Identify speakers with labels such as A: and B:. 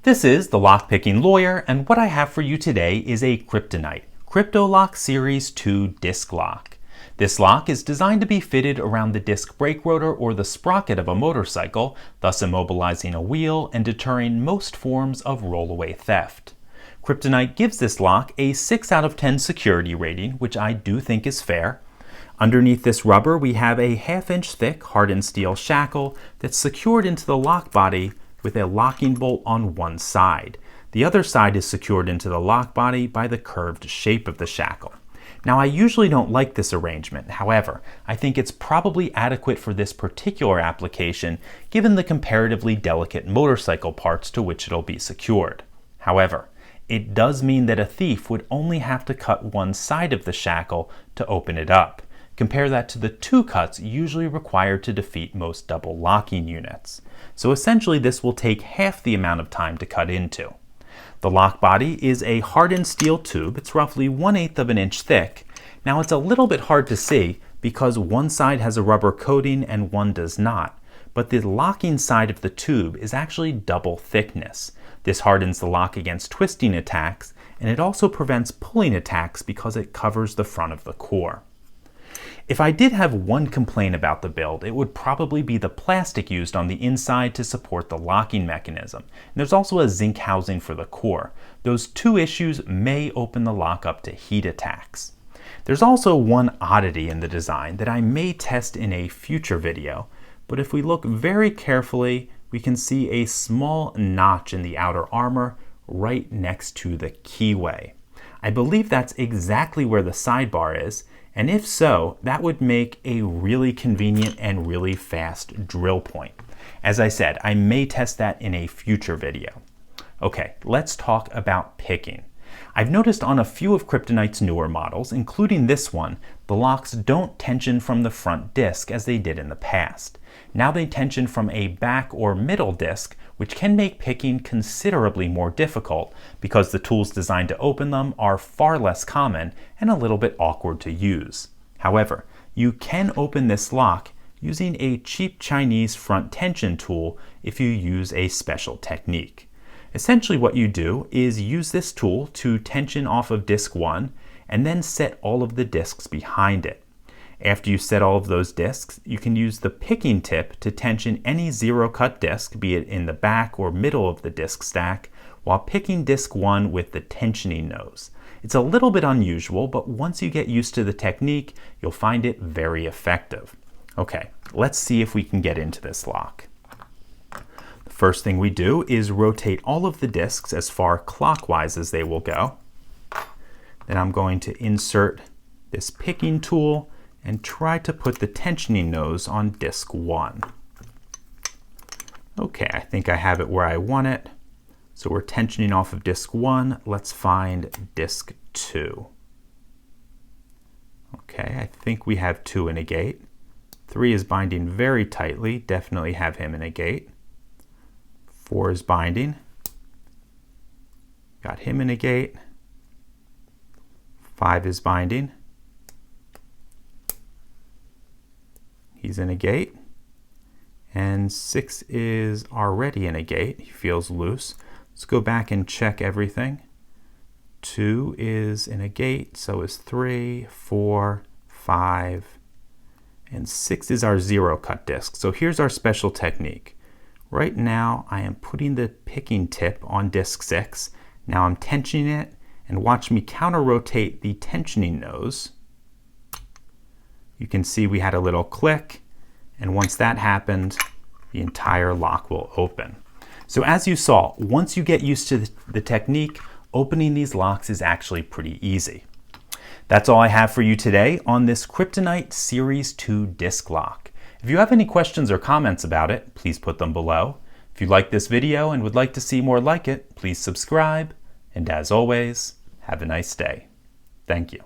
A: This is the Lockpicking Lawyer, and what I have for you today is a Kryptonite KryptoLok Series 2 disc lock. This lock is designed to be fitted around the disc brake rotor or the sprocket of a motorcycle, thus immobilizing a wheel and deterring most forms of rollaway theft. Kryptonite gives this lock a 6 out of 10 security rating, which I do think is fair. Underneath this rubber, we have a 1/2 inch thick hardened steel shackle that's secured into the lock body with a locking bolt on one side. The other side is secured into the lock body by the curved shape of the shackle. Now, I usually don't like this arrangement. However, I think it's probably adequate for this particular application given the comparatively delicate motorcycle parts to which it'll be secured. However, it does mean that a thief would only have to cut one side of the shackle to open it up. Compare that to the 2 cuts usually required to defeat most double locking units. So essentially this will take half the amount of time to cut into. The lock body is a hardened steel tube. It's roughly 1/8 of an inch thick. Now it's a little bit hard to see because one side has a rubber coating and one does not. But the locking side of the tube is actually double thickness. This hardens the lock against twisting attacks, and it also prevents pulling attacks because it covers the front of the core. If I did have one complaint about the build, it would probably be the plastic used on the inside to support the locking mechanism. And there's also a zinc housing for the core. Those 2 issues may open the lock up to heat attacks. There's also one oddity in the design that I may test in a future video, but if we look very carefully, we can see a small notch in the outer armor right next to the keyway. I believe that's exactly where the sidebar is, and if so, that would make a really convenient and really fast drill point. As I said, I may test that in a future video. Okay, let's talk about picking. I've noticed on a few of Kryptonite's newer models, including this one, the locks don't tension from the front disc as they did in the past. Now they tension from a back or middle disc, which can make picking considerably more difficult because the tools designed to open them are far less common and a little bit awkward to use. However, you can open this lock using a cheap Chinese front tension tool if you use a special technique. Essentially what you do is use this tool to tension off of disc 1 and then set all of the discs behind it. After you set all of those discs, you can use the picking tip to tension any zero-cut disc, be it in the back or middle of the disc stack, while picking disc 1 with the tensioning nose. It's a little bit unusual, but once you get used to the technique, you'll find it very effective. Okay, let's see if we can get into this lock. The first thing we do is rotate all of the discs as far clockwise as they will go. Then I'm going to insert this picking tool and try to put the tensioning nose on disc 1. Okay, I think I have it where I want it. So we're tensioning off of disc 1. Let's find disc 2. Okay, I think we have 2 in a gate. 3 is binding very tightly, definitely have him in a gate. 4 is binding, got him in a gate. 5 is binding, he's in a gate, and 6 is already in a gate. He feels loose. Let's go back and check everything. 2 is in a gate, so is 3, 4, 5, and 6 is our zero-cut disc. So here's our special technique. Right now I am putting the picking tip on disc 6. Now I'm tensioning it, and watch me counter-rotate the tensioning nose. You can see we had a little click, and once that happened, the entire lock will open. So as you saw, once you get used to the technique, opening these locks is actually pretty easy. That's all I have for you today on this Kryptonite Series 2 disc lock. If you have any questions or comments about it, please put them below. If you like this video and would like to see more like it, please subscribe. And as always, have a nice day. Thank you.